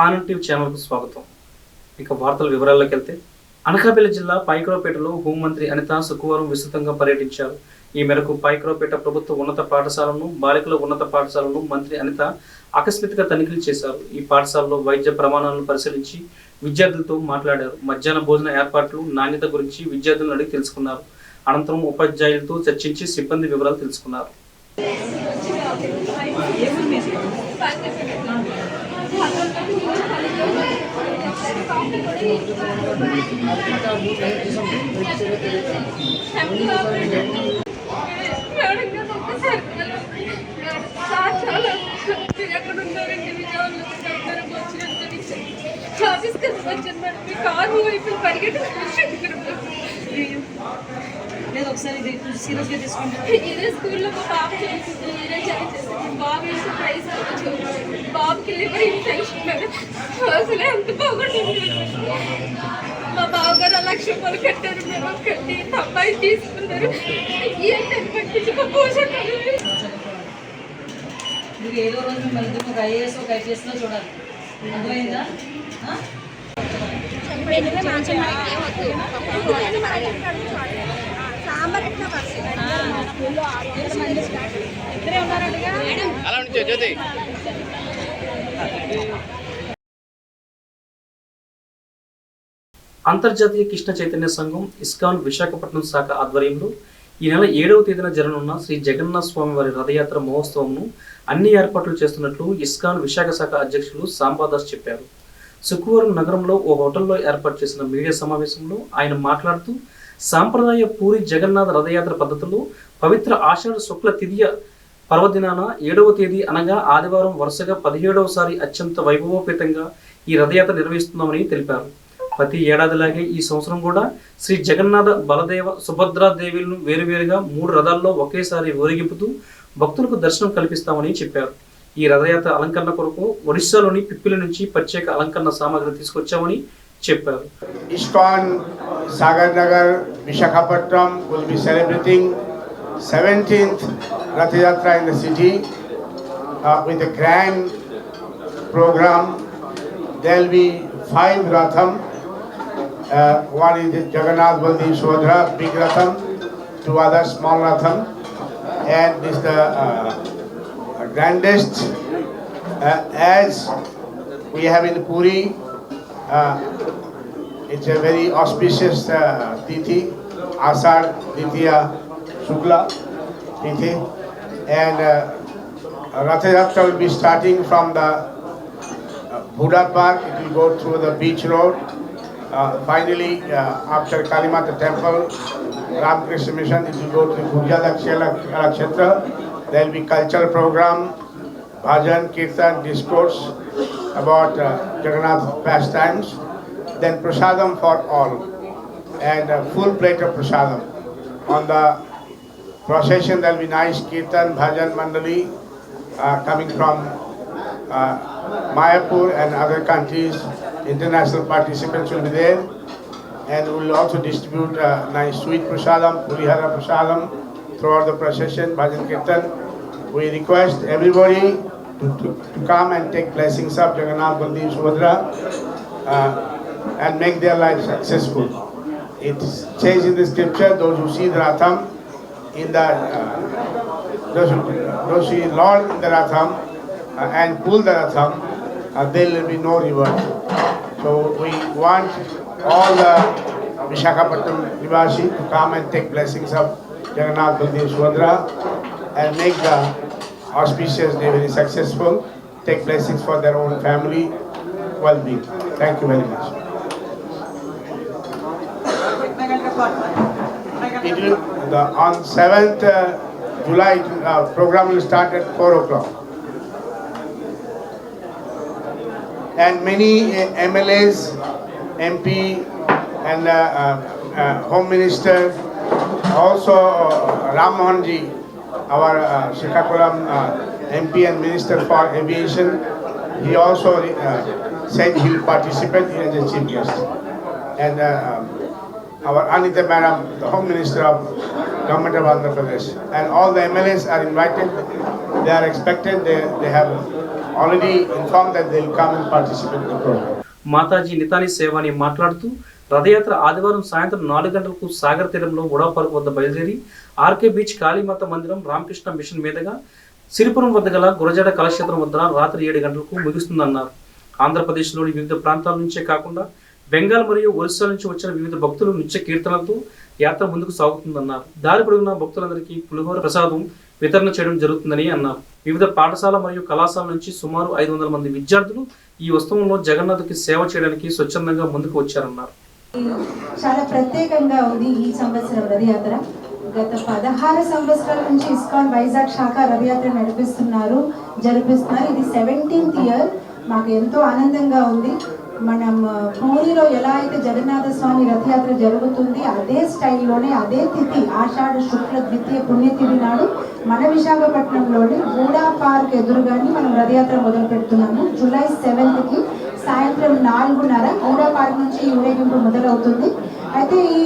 Anand TV ఛానల్కు స్వాగతం. ఇక వార్తల వివరాల్లోకి వెళ్తే అనకాపల్లి జిల్లా పైకరావుపేటలో హోంమంత్రి అనిత శుక్రవారం విస్తృతంగా పర్యటించారు. ఈ మేరకు పైకరావుపేట ప్రభుత్వ ఉన్నత పాఠశాలను, బాలికల ఉన్నత పాఠశాలను మంత్రి అనిత ఆకస్మికంగా తనిఖీలు చేశారు. ఈ పాఠశాలలో వైద్య ప్రమాణాలను పరిశీలించి విద్యార్థులతో మాట్లాడారు. మధ్యాహ్న భోజన ఏర్పాట్లు, నాణ్యత గురించి విద్యార్థులను అడిగి తెలుసుకున్నారు. అనంతరం ఉపాధ్యాయులతో చర్చించి సిబ్బంది వివరాలు తెలుసుకున్నారు. లేదు ఒకసారి సీరియస్గా తీసుకుంటాను. ఇదే స్కూల్లో మా బాబు చేస్తుంది, ఇదే బాబు వేసే ప్రైజ్ బాబుకి లివర్ ఇన్ఫెక్షన్ అసలు ఎంత బాగుంటుంది. మా బావగారు 1 లక్ష రూపాయలు కట్టారు, మేము కట్టి అబ్బాయి తీసుకున్నారు. ఏంటని పట్టించి మా పోషణ మీరు ఏదో రోజు మిమ్మల్ని ఒక ఐఏఎస్ ఒక ఐపీఎస్లో చూడాలి. అర్థమైందా? అంతర్జాతీయ కృష్ణ చైతన్య సంఘం ఇస్కాన్ విశాఖపట్నం శాఖ ఆధ్వర్యంలో ఈ నెల 7వ తేదీన జరగనున్న శ్రీ జగన్నాథ స్వామి వారి రథయాత్ర మహోత్సవంను అన్ని ఏర్పాట్లు చేస్తున్నట్లు ఇస్కాన్ విశాఖ శాఖ అధ్యక్షులు సాంబాదాస్ చెప్పారు. శుక్రవారం నగరంలో ఓ హోటల్లో ఏర్పాటు చేసిన మీడియా సమావేశంలో ఆయన మాట్లాడుతూ సాంప్రదాయ పూరి జగన్నాథ రథయాత్ర పద్ధతిలో పవిత్ర ఆషాఢ శుక్ల తిథియ పర్వదినాన 7వ తేదీ అనగా ఆదివారం వరుసగా 17వసారి అత్యంత వైభవోపేతంగా ఈ రథయాత్ర నిర్వహిస్తున్నామని తెలిపారు. ప్రతి ఏడాదిలాగే ఈ సంవత్సరం కూడా శ్రీ జగన్నాథ, బలదేవ, సుభద్రాదేవిలను వేరువేరుగా 3 రథాల్లో ఒకేసారి ఊరేగింపుతూ భక్తులకు దర్శనం కల్పిస్తామని చెప్పారు. ఈ రథయాత్ర అలంకరణ కొరకు ఒడిశాలోని పిప్పిలి నుంచి ప్రత్యేక అలంకరణ సామాగ్రి తీసుకొచ్చామని చెప్పారు. ISKCON Sagar Nagar Visakhapatnam will be celebrating 17th Rath Yatra in the city with a grand program. There will be 5 Ratham. One is the Jagannath Baldev Subhadra, big Ratham, 2 other small Ratham, and this is the grandest as we have in Puri. It's a very auspicious Tithi, Ashad Ditya Shukla Tithi, and Rath Yatra will be starting from the Buddha Park. It will go through the beach road. Finally, after Kalimata temple, Ramakrishna Mission, it will go to Gurja Kshetra. There will be cultural program, bhajan, kirtan, discourse about Jagannath pastimes. Then prasadam for all, and a full plate of prasadam. On the procession, there will be nice kirtan, bhajan, mandali coming from Mayapur and other countries. International participants will be there, and we will also distribute nice sweet prasadam, purihara prasadam throughout the procession, bhajan kirtan. We request everybody to come and take blessings of Jagannath, Baldev, Subhadra and make their life successful. It says in the scripture, those who see the Ratham in the those who see Lord in the Ratham and pull the Ratham, there will be no reward. So we want all the Visakhapatnam Nivasi to come and take blessings of Jagannath, Baldev, Subhadra and make the auspicious day very successful, take blessings for their own family well-being. Thank you very much. On 7th July, program will start at 4 o'clock. And many MLAs, MP and Home Minister, also Ram Mohan Ji, our Srikakulam MP and Minister for Aviation, he also said he will participate as a chief guest. And our Anita Madam, the Home Minister of Government of Andhra Pradesh, and all the MLAs are invited. They are expected. They have already informed that they will come and participate in the program. Mataji నితాని సేవాని మాట్లాడుతూ రథయాత్ర ఆదివారం సాయంత్రం 4 గంటలకు సాగర్ తీరంలో ఉడా park వద్ద బయలుదేరి RK beach Kalimata మందిరం Ramakrishna machine మీదుగా సిరిపురం వద్ద గల గురజాడ కళాక్షేత్రం వద్ద రాత్రి 7 గంటలకు ముగుస్తుందన్నారు. ఆంధ్రప్రదేశ్లోని వివిధ ప్రాంతాల నుంచే కాకుండా బెంగాల్ మరియు ఒరిస్సా నుంచి వచ్చిన వివిధ భక్తులు నృత్య కీర్తనలతో యాత్ర ముందుకు సాగుతుందన్నారు. దారి పొడుగున భక్తులందరికీ పులిహోర ప్రసాదం వితరణ చేయడం జరుగుతుందని అన్నారు. వివిధ పాఠశాల మరియు కళాశాల నుంచి సుమారు 500 మంది విద్యార్థులు ఈ ఉత్సవంలో జగన్నాథుకి సేవ చేయడానికి స్వచ్ఛందంగా ముందుకు వచ్చారన్నారు. చాలా ప్రత్యేకంగా ఉంది ఈ సంవత్సరం రథయాత్ర. గత 16 సంవత్సరాల నుంచి ఇస్కాన్ వైజాగ్ శాఖ రథయాత్ర జరిపిస్తున్నారు. ఇది 17th ఇయర్. మాకు ఎంతో ఆనందంగా ఉంది. మనం పూరిలో ఎలా అయితే జగన్నాథ స్వామి రథయాత్ర జరుగుతుంది అదే స్టైల్లోనే అదే తిథి ఆషాఢ శుక్ల ద్వితీయ పుణ్యతిథి నాడు మన విశాఖపట్నంలోని గూడా పార్క్ ఎదురుగాని మనం రథయాత్ర మొదలు పెడుతున్నాము. జూలై 7th సాయంత్రం 4:30 గూడా పార్క్ నుంచి ఊరేగింపు మొదలవుతుంది. అయితే ఈ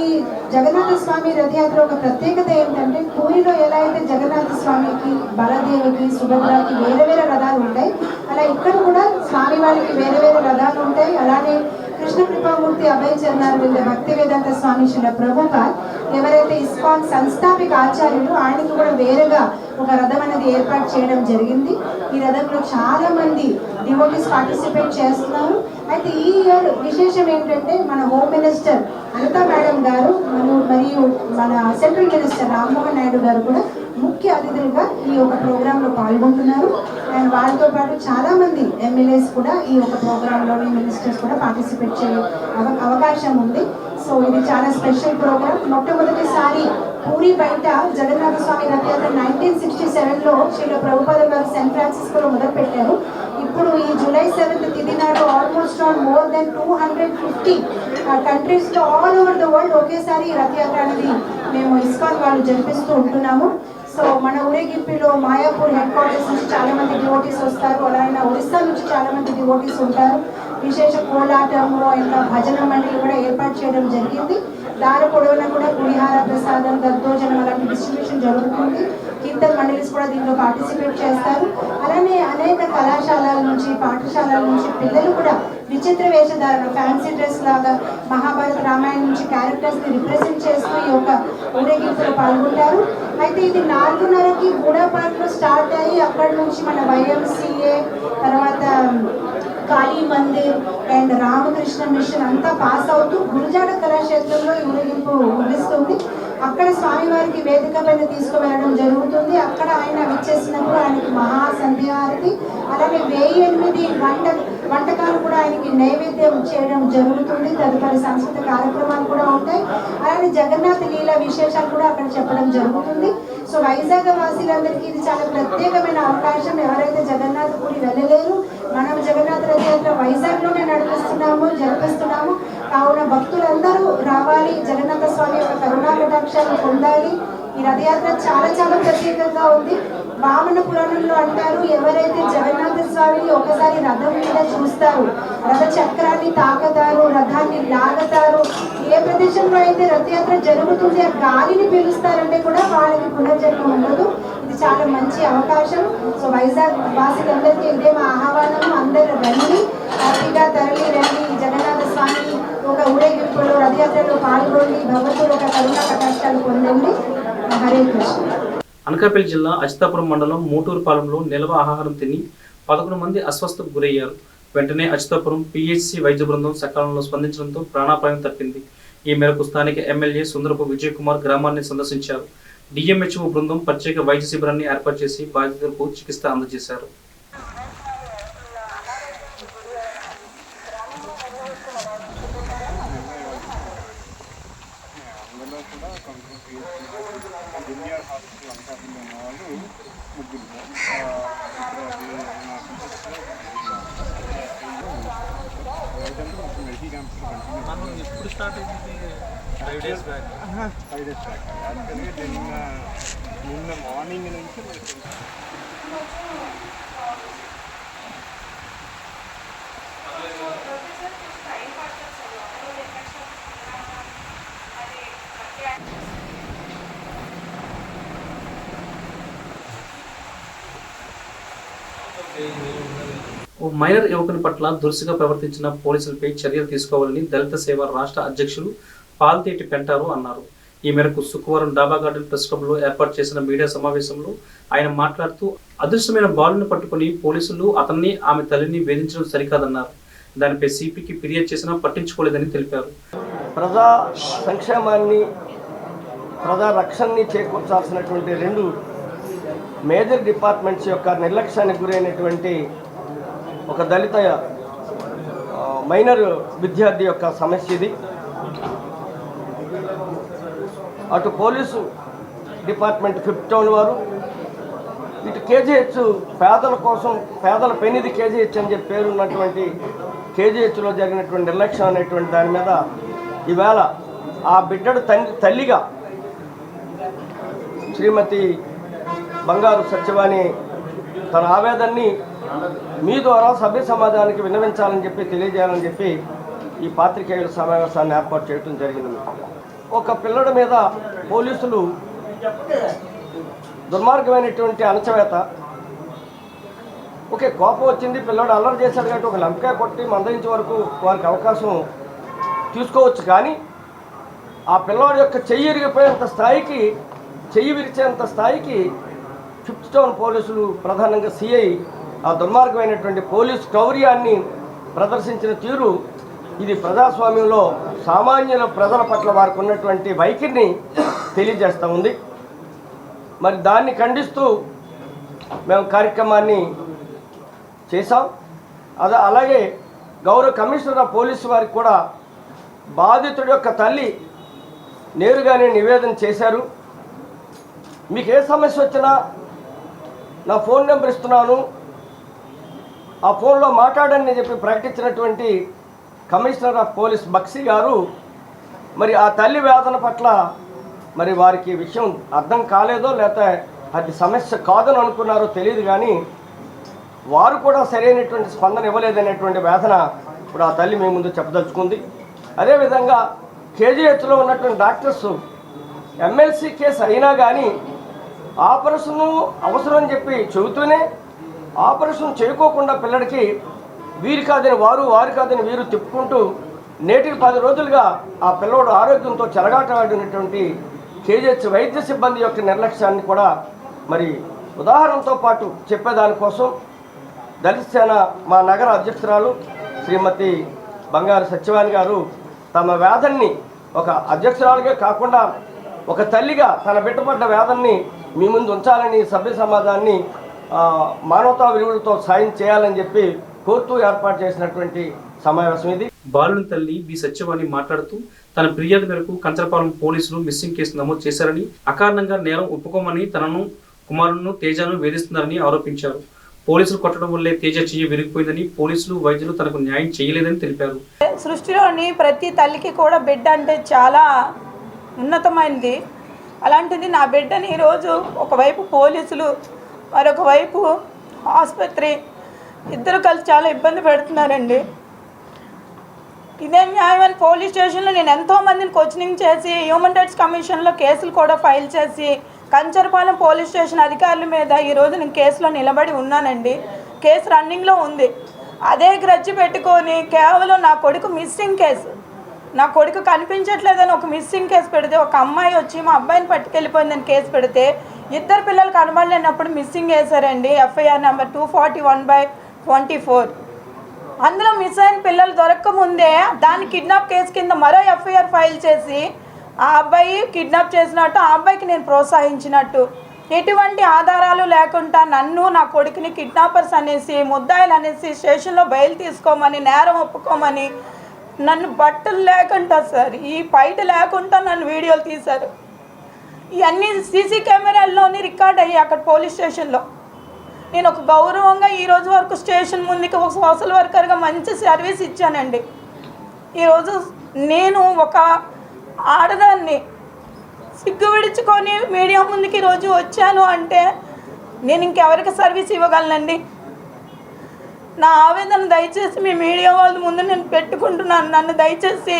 జగన్నాథ స్వామి రథయాత్ర ఒక ప్రత్యేకత ఏంటంటే పూరిలో ఎలా అయితే జగన్నాథ స్వామికి బలదేవికి సుభద్రకి వేరే వేరే రథాలు ఉంటాయి అలా ఇక్కడ కూడా స్వామి వారికి వేరే వేరే రథాలు ఉంటాయి. అలానే కృష్ణ కృపామూర్తి అభయ చరణారవింద భక్తి వేదాంత స్వామి శ్రీల ప్రభుపాద్ ఎవరైతే ఇస్కాన్ సంస్థాపిక ఆచార్యులు ఆయనకు కూడా వేరుగా ఒక రథం అనేది ఏర్పాటు చేయడం జరిగింది. ఈ రథంలో చాలా మంది డివోటీస్ పార్టిసిపేట్ చేస్తున్నారు. అయితే ఈ ఇయర్ విశేషం ఏంటంటే మన హోమ్ మినిస్టర్ అనితా మేడం గారు మరియు మన సెంట్రల్ మినిస్టర్ రామ్మోహన్ నాయుడు గారు కూడా ముఖ్య అతిథులుగా ఈ యొక్క ప్రోగ్రాంలో పాల్గొంటున్నారు. అండ్ వాళ్ళతో పాటు చాలా మంది ఎమ్మెల్యేస్ కూడా ఈ యొక్క ప్రోగ్రాంలోని మినిస్టర్స్ కూడా పార్టిసిపేట్ చేయ అవకాశం ఉంది. సో ఇది చాలా స్పెషల్ ప్రోగ్రామ్. మొట్టమొదటిసారి పూరి బయట జగన్నాథ స్వామి రథయాత్ర 1967లో శ్రీల ప్రభుపాద గారు శాన్ ఫ్రాన్సిస్కోలో మొదలుపెట్టారు. ఇప్పుడు ఈ జూలై 7th తిథి నాడు ఆల్మోస్ట్ ఆన్ మోర్ దెన్ 250 కంట్రీస్లో ఆల్ ఓవర్ ద వరల్డ్ ఒకేసారి రథయాత్ర అనేది మేము ఇస్కాన్ వాళ్ళు జరిపిస్తూ ఉంటున్నాము. సో మన ఊరేగింపులో మాయాపూర్ హెడ్ క్వార్టర్స్ నుంచి చాలా మంది డివోటీస్ వస్తారు. అలాగే ఒరిస్సా నుంచి చాలా మంది డివోటీస్ ఉంటారు. విశేష కోలాటము ఇంకా భజన మండలి కూడా ఏర్పాటు చేయడం జరిగింది. దారి పొడవునా కూడా పులిహార ప్రసాదం దద్దోజనం అలాంటి డిస్ట్రిబ్యూషన్ జరుగుతుంది. కీర్తన మండలిస్ కూడా దీంట్లో పార్టిసిపేట్ చేస్తారు. అలానే అనేక కళాశాలల నుంచి పాఠశాలల నుంచి పిల్లలు కూడా విచిత్ర వేషధారణ ఫ్యాన్సీ డ్రెస్ లాగా మహాభారత రామాయణం నుంచి క్యారెక్టర్స్ని రిప్రజెంట్ చేస్తూ ఈ యొక్క ఊరేగింపులో పాల్గొంటారు. అయితే ఇది 4:30కి గూడా పార్క్లో స్టార్ట్ అయ్యి అక్కడి నుంచి మన YMCA తర్వాత కాళీ మందిర్ అండ్ రామకృష్ణ మిషన్ అంతా పాస్ అవుతూ గురజాడ కళాక్షేత్రంలో ఈ ఊరేగింపు ముగిస్తుంది. అక్కడ స్వామివారికి వేదిక పైన తీసుకువెళ్ళడం జరుగుతుంది. అక్కడ ఆయన విచ్చేసినప్పుడు ఆయనకి మహాసంధ్యారతి అలాగే 1008 వంటకాలు కూడా ఆయనకి నైవేద్యం చేయడం జరుగుతుంది. తదుపరి సాంస్కృతిక కార్యక్రమాలు కూడా ఉంటాయి. అలాగే జగన్నాథ లీల విశేషాలు కూడా అక్కడ చెప్పడం జరుగుతుంది. సో వైజాగ్ వాసులందరికీ ఇది చాలా ప్రత్యేకమైన అవకాశం. ఎవరైతే జగన్నాథ పూరి వెళ్ళలేరు మనం జగన్నాథ రథయాత్ర వైజాగ్లోనే జరిపిస్తున్నాము. కావున భక్తులందరూ రావాలి, జగన్నాథ స్వామి యొక్క కరుణా కటాక్షాలు పొందాలి. ఈ రథయాత్ర చాలా చాలా ప్రత్యేకంగా ఉంది. వామన పురాణంలో అంటారు ఎవరైతే జగన్నాథ స్వామిని ఒకసారి రథం మీద చూస్తారు, రథ చక్రాన్ని తాకతారు, రథాన్ని లాగతారు, ఏ ప్రదేశంలో అయితే రథయాత్ర జరుగుతుంది ఆ గాలిని పీలుస్తారంటే కూడా వాళ్ళకి పునర్జన్మ ఉండదు. ఇది చాలా మంచి అవకాశం. సో వైజాగ్ వాసులందరికీ ఇదే మా ఆహ్వానం. అందరూ రండి, హ్యాపీగా తరలి రండి. జగన్నాథ స్వామి ఒక ఊరేగింపులో రథయాత్రలో పాల్గొండి, భగవంతుడు ఒక కరుణా కటాక్షాలు పొందండి. హరే కృష్ణ. అనకాపల్లి జిల్లా అచితాపురం మండలం మూటూరుపాలెంలో నిల్వ ఆహారం తిని 11 మంది అస్వస్థకు గురయ్యారు. వెంటనే అచితాపురం PHC వైద్య బృందం సకాలంలో స్పందించడంతో ప్రాణాపాయం తప్పింది. ఈ మేరకు స్థానిక ఎమ్మెల్యే సుందరపు విజయ్ కుమార్ గ్రామాన్ని సందర్శించారు. DMHO బృందం ప్రత్యేక వైద్య శిబిరాన్ని ఏర్పాటు చేసి బాధితులకు చికిత్స అందజేశారు. ఎప్పుడు స్టార్ట్ అయింది? 5 days బ్యాక్. యాక్చువల్గా నిన్న మార్నింగ్ నుంచి మనకి Hey, ఓ మైనర్ యువకుని పట్ల దురుసుగా ప్రవర్తించిన పోలీసులపై చర్యలు తీసుకోవాలని దళిత సేవ రాష్ట్ర అధ్యక్షులు పాల్తేటి పెంటారు అన్నారు. ఈ మేరకు శుక్రవారం డాబా గార్డెన్ ప్రెస్ క్లబ్లో ఏర్పాటు చేసిన మీడియా సమావేశంలో ఆయన మాట్లాడుతూ అదృష్టమైన బాలుని పట్టుకుని పోలీసులు అతన్ని ఆమె తల్లిని వేధించడం సరికాదన్నారు. దానిపై సిపికి ఫిర్యాదు చేసినా పట్టించుకోలేదని తెలిపారు. ప్రజా సంక్షేమాన్ని ప్రజా రక్షణని చేకూర్చాల్సినటువంటి 2 మేజర్ డిపార్ట్మెంట్స్ యొక్క నిర్లక్ష్యానికి గురైనటువంటి ఒక దళిత మైనర్ విద్యార్థి యొక్క సమస్య ఇది. అటు పోలీసు డిపార్ట్మెంట్ 5th టౌన్ వారు, ఇటు కేజీహెచ్ పేదల కోసం పేదల పెనిది కేజీహెచ్ అని చెప్పి పేరున్నటువంటి కేజీహెచ్లో జరిగినటువంటి నిర్లక్ష్యం అనేటువంటి దాని మీద ఈవేళ ఆ బిడ్డడు తల్లిగా శ్రీమతి బంగారు సత్యవాణి తన ఆవేదనని మీ ద్వారా సభ్య సమాజానికి విన్నవించాలని చెప్పి తెలియజేయాలని చెప్పి ఈ పాత్రికేయుల సమావేశాన్ని ఏర్పాటు చేయడం జరిగింది. ఒక పిల్లడి మీద పోలీసులు దుర్మార్గమైనటువంటి అణచివేత, ఓకే కోపం వచ్చింది, పిల్లడు అల్లరి చేశాడు కాబట్టి ఒక లంపకాయ కొట్టి మందలించే వరకు వారికి అవకాశం తీసుకోవచ్చు. కానీ ఆ పిల్లవాడి యొక్క చెయ్యి విరిగిపోయేంత స్థాయికి, చెయ్యి విరిచేంత స్థాయికి 5th టౌన్ పోలీసులు ప్రధానంగా సిఐ ఆ దుర్మార్గమైనటువంటి పోలీసు క్రౌర్యాన్ని ప్రదర్శించిన తీరు ఇది ప్రజాస్వామ్యంలో సామాన్యుల ప్రజల పట్ల వారికి ఉన్నటువంటి వైఖరిని తెలియజేస్తూ ఉంది. మరి దాన్ని ఖండిస్తూ మేము కార్యక్రమాన్ని చేశాం. అలాగే గౌరవ కమిషనర్ ఆఫ్ పోలీసు వారికి కూడా బాధితుడి యొక్క తల్లి నేరుగానే నివేదన చేశారు. మీకు ఏ సమస్య వచ్చినా నా ఫోన్ నెంబర్ ఇస్తున్నాను, ఆ ఫోన్లో మాట్లాడని చెప్పి ప్రకటించినటువంటి కమిషనర్ ఆఫ్ పోలీస్ బక్సీ గారు మరి ఆ తల్లి వేదన పట్ల మరి వారికి విషయం అర్థం కాలేదో లేకపోతే అది సమస్య కాదని అనుకున్నారో తెలియదు, కానీ వారు కూడా సరైనటువంటి స్పందన ఇవ్వలేదనేటువంటి వేదన ఇప్పుడు ఆ తల్లి మీ ముందు చెప్పదలుచుకుంది. అదేవిధంగా కేజీహెచ్లో ఉన్నటువంటి డాక్టర్స్ ఎమ్మెల్సీ కేసు అయినా కానీ ఆపరేషన్ అవసరం అని చెప్పి చెబుతూనే ఆపరేషన్ చేయకోకుండా పిల్లడికి వీరు కాదని వారు, వారు కాదని వీరు తిప్పుకుంటూ నేటికి 10 రోజులుగా ఆ పిల్లవాడు ఆరోగ్యంతో చెలగాటమాడినటువంటి కేజీహెచ్ వైద్య సిబ్బంది యొక్క నిర్లక్ష్యాన్ని కూడా మరి ఉదాహరణతో పాటు చెప్పేదానికోసం దళిత సేన మా నగర అధ్యక్షురాలు శ్రీమతి బంగారు సత్యవాణి గారు తమ వేదన్ని ఒక అధ్యక్షురాలుగా కాకుండా ఒక తల్లిగా తన బిడ్డపడ్డ వేదన్ని మీ ముందు ఉంచాలని సభ్య సమాజాన్ని మానవతా విలువలతో సాయం చేయాలని చెప్పి కోర్టు ఏర్పాటు చేసినటువంటి సమావేశం ఇది. బాలుని తల్లి బి సత్యవాణి మాట్లాడుతూ తన ఫిర్యాదు మేరకు కంచరపాలెం పోలీసులు మిస్సింగ్ కేసు నమోదు చేశారని, అకారణంగా నేరం ఒప్పుకోమని తనను కుమారును తేజను వేధిస్తున్నారని ఆరోపించారు. పోలీసులు కొట్టడం వల్లే తేజ చెయ్యి విరిగిపోయిందని, పోలీసులు వైద్యులు తనకు న్యాయం చేయలేదని తెలిపారు. సృష్టిలోని ప్రతి తల్లికి కూడా బిడ్డ అంటే చాలా ఉన్నతమైనది. అలాంటిది నా బిడ్డని ఈరోజు ఒకవైపు పోలీసులు మరొక వైపు ఆసుపత్రి ఇద్దరు కలిసి చాలా ఇబ్బంది పెడుతున్నారండి. ఇదే న్యాయమని పోలీస్ స్టేషన్లో నేను ఎంతోమందిని కోచింగ్ చేసి హ్యూమన్ రైట్స్ కమిషన్లో కేసులు కూడా ఫైల్ చేసి కంచరపాలెం పోలీస్ స్టేషన్ అధికారుల మీద ఈరోజు నేను కేసులో నిలబడి ఉన్నానండి. కేసు రన్నింగ్లో ఉంది. అదే గ్రడ్జి పెట్టుకొని కేవలం నా కొడుకు మిస్సింగ్ కేసు, నా కొడుకు కనిపించట్లేదని ఒక మిస్సింగ్ కేసు పెడితే, ఒక అమ్మాయి వచ్చి మా అబ్బాయిని పట్టుకెళ్ళిపోయిందని కేసు పెడితే 2 పిల్లలు కనబడలేనప్పుడు మిస్సింగ్ వేశారండి. FIR number 241/24. అందులో మిస్ అయిన పిల్లలు దొరకముందే దాన్ని కిడ్నాప్ కేసు కింద మరో ఎఫ్ఐఆర్ ఫైల్ చేసి ఆ అబ్బాయి కిడ్నాప్ చేసినట్టు, ఆ అబ్బాయికి నేను ప్రోత్సహించినట్టు, ఎటువంటి ఆధారాలు లేకుండా నన్ను నా కొడుకుని కిడ్నాపర్స్ అనేసి ముద్దాయిలు అనేసి స్టేషన్లో బయలు తీసుకోమని, నేరం ఒప్పుకోమని, నన్ను బట్టలు లేకుండా సార్ ఈ బయట లేకుండా నన్ను వీడియోలు తీశారు. ఇవన్నీ సీసీ కెమెరాల్లోని రికార్డ్ అయ్యి అక్కడ పోలీస్ స్టేషన్లో. నేను ఒక గౌరవంగా ఈరోజు వరకు స్టేషన్ ముందుకి ఒక సోషల్ వర్కర్గా మంచి సర్వీస్ ఇచ్చానండి. ఈరోజు నేను ఒక ఆడదాన్ని సిగ్గు విడుచుకొని మీడియా ముందుకి ఈరోజు వచ్చాను అంటే నేను ఇంకెవరికి సర్వీస్ ఇవ్వగలనండి? నా ఆవేదన దయచేసి మీ మీడియా వాళ్ళ ముందు నేను పెట్టుకుంటున్నాను. నన్ను దయచేసి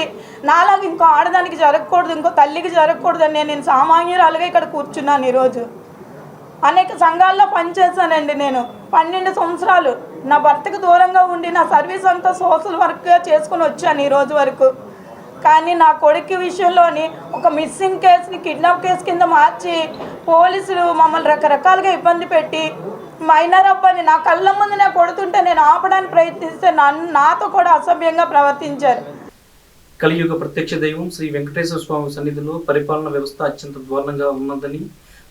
నాలాగా ఇంకో ఆడదానికి జరగకూడదు, ఇంకో తల్లికి జరగకూడదని నేను సామాన్యురాలుగా ఇక్కడ కూర్చున్నాను. ఈరోజు అనేక సంఘాల్లో పనిచేశానండి. నేను 12 సంవత్సరాలు నా భర్తకు దూరంగా ఉండి నా సర్వీస్ అంతా సోషల్ వర్క్గా చేసుకుని వచ్చాను ఈ రోజు వరకు. కానీ నా కొడుకు విషయంలోని ఒక మిస్సింగ్ కేసుని కిడ్నాప్ కేసు కింద మార్చి పోలీసులు మమ్మల్ని రకరకాలుగా ఇబ్బంది పెట్టి మైనర్ అబ్బాయిని నా కళ్ళ ముందు నేను కొడుతుంటే నేను ఆపడానికి ప్రయత్నిస్తే నాతో కూడా అసభ్యంగా ప్రవర్తించారు. కలియుగ ప్రత్యక్ష దైవం శ్రీ వెంకటేశ్వర స్వామి సన్నిధిలో పరిపాలన వ్యవస్థ అత్యంత దారుణంగా ఉన్నదని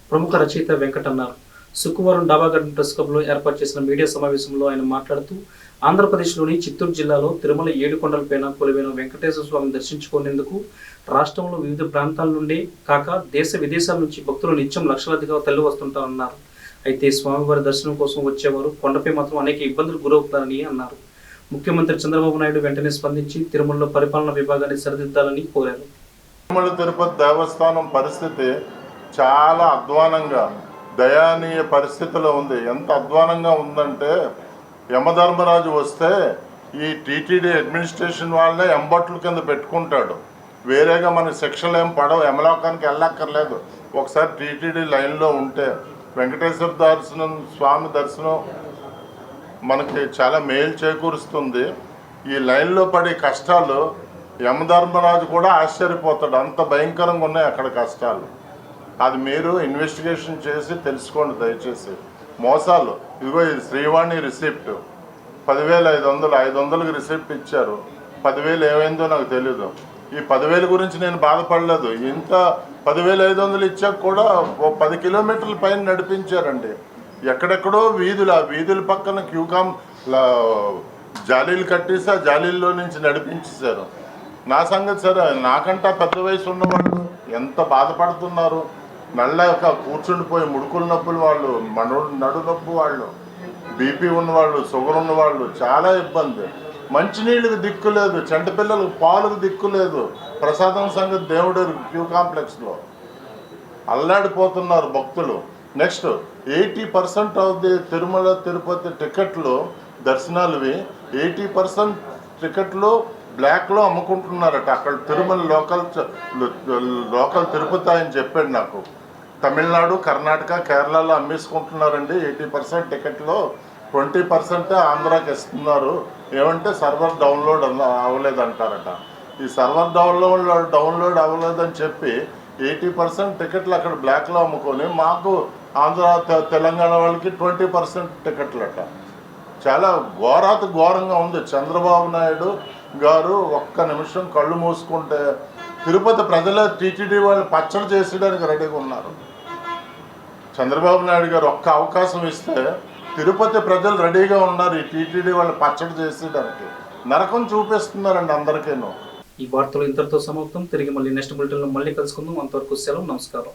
ప్రముఖ రచయిత వెంకట్ అన్నారు. శుక్రవారం డాబాగఢ్ ప్రెస్ క్లబ్లో ఏర్పాటు చేసిన మీడియా సమావేశంలో ఆయన మాట్లాడుతూ ఆంధ్రప్రదేశ్లోని చిత్తూరు జిల్లాలో తిరుమల 7 కొండలపైన కొలువైన వెంకటేశ్వర స్వామిని దర్శించుకునేందుకు రాష్ట్రంలో వివిధ ప్రాంతాల నుండే కాక దేశ విదేశాల నుంచి భక్తులు నిత్యం లక్షలాదిగా తల్లి వస్తుంటారన్నారు. అయితే స్వామివారి దర్శనం కోసం వచ్చేవారు కొండపై మాత్రం అనేక ఇబ్బందులు గురవుతారని అన్నారు. ముఖ్యమంత్రి చంద్రబాబు నాయుడు వెంటనే స్పందించి తిరుమలలో పరిపాలనా విభాగాన్ని సరిదిద్దాలని కోరారు. తిరుమల తిరుపతి దేవస్థానం పరిస్థితి చాలా అధ్వానంగా దయానీయ పరిస్థితిలో ఉంది. ఎంత అధ్వానంగా ఉందంటే యమధర్మరాజు వస్తే ఈ టీటీడీ అడ్మినిస్ట్రేషన్ వాళ్ళే ఎంబట్ల కింద పెట్టుకుంటాడు. వేరేగా మన శిక్షలు ఏం పడవు, యమలోకానికి వెళ్ళక్కర్లేదు. ఒకసారి టీటీడీ లైన్లో ఉంటే వెంకటేశ్వర దర్శనం స్వామి దర్శనం మనకి చాలా మేలు చేకూరుస్తుంది. ఈ లైన్లో పడే కష్టాలు యమధర్మరాజు కూడా ఆశ్చర్యపోతాడు, అంత భయంకరంగా ఉన్నాయి అక్కడ కష్టాలు. అది మీరు ఇన్వెస్టిగేషన్ చేసి తెలుసుకోండి దయచేసి. మోసాలు, ఇదిగో ఇది శ్రీవాణి రిసిప్ట్ 10,500 500కి రిసిప్ట్ ఇచ్చారు. 10,000 ఏమైందో నాకు తెలీదు. ఈ 10,000 గురించి నేను బాధపడలేదు. ఇంత 10,500 ఇచ్చాక కూడా 10 కిలోమీటర్ల పైన నడిపించారండి. ఎక్కడెక్కడో వీధులు, ఆ వీధుల పక్కన క్యూకామ్ జాలీలు కట్టేసి ఆ జాలీల్లో నుంచి నడిపించేశారు. నా సంగతి సరే, నాకంటా పెద్ద వయసు ఉన్నవాళ్ళు ఎంత బాధపడుతున్నారు. నల్లక కూర్చుండిపోయి ముడుకుల నొప్పులు వాళ్ళు, నడు నొప్పి వాళ్ళు, బీపీ ఉన్నవాళ్ళు, షుగర్ ఉన్నవాళ్ళు చాలా ఇబ్బంది. మంచినీళ్ళకి దిక్కు లేదు, చంటి పిల్లలకు పాలకు దిక్కు లేదు. ప్రసాదం సంగతి దేవుడు క్యూ కాంప్లెక్స్లో అల్లాడిపోతున్నారు భక్తులు. Next 80% of the Tirumala Tirupati టికెట్లు దర్శనాలువి 80% టికెట్లు బ్లాక్లో అమ్ముకుంటున్నారట. అక్కడ తిరుమల లోకల్ తిరుపతి అని చెప్పాడు నాకు. తమిళనాడు, కర్ణాటక, కేరళలో అమ్మేసుకుంటున్నారండి 80% టికెట్లో. 20% ఆంధ్రాకి ఇస్తున్నారు. ఏమంటే సర్వర్ డౌన్లోడ్ అవ్వలేదంటారట. ఈ సర్వర్ డౌన్లోడ్ అవ్వలేదని చెప్పి 80% టికెట్లు అక్కడ బ్లాక్లో అమ్ముకొని మాకు ఆంధ్ర తెలంగాణ వాళ్ళకి 20% టికెట్లు అట. చాలా ఘోరంగా ఉంది. చంద్రబాబు నాయుడు గారు ఒక్క నిమిషం కళ్ళు మూసుకుంటే తిరుపతి ప్రజల టీటీడీ వాళ్ళు పచ్చడి చేసేయడానికి రెడీగా ఉన్నారు. చంద్రబాబు నాయుడు గారు ఒక్క అవకాశం ఇస్తే తిరుపతి ప్రజలు రెడీగా ఉన్నారు ఈ టీటీడీ వాళ్ళు పచ్చడి చేసేయడానికి. నరకం చూపిస్తున్నారండి అందరికీను. ఈ వార్తలు ఇంతటితో సమాప్తం. తిరిగి మళ్ళీ నెక్స్ట్ బులెటిన్లో మళ్ళీ కలుసుకుందాం. అంతవరకు సెలవు, నమస్కారం.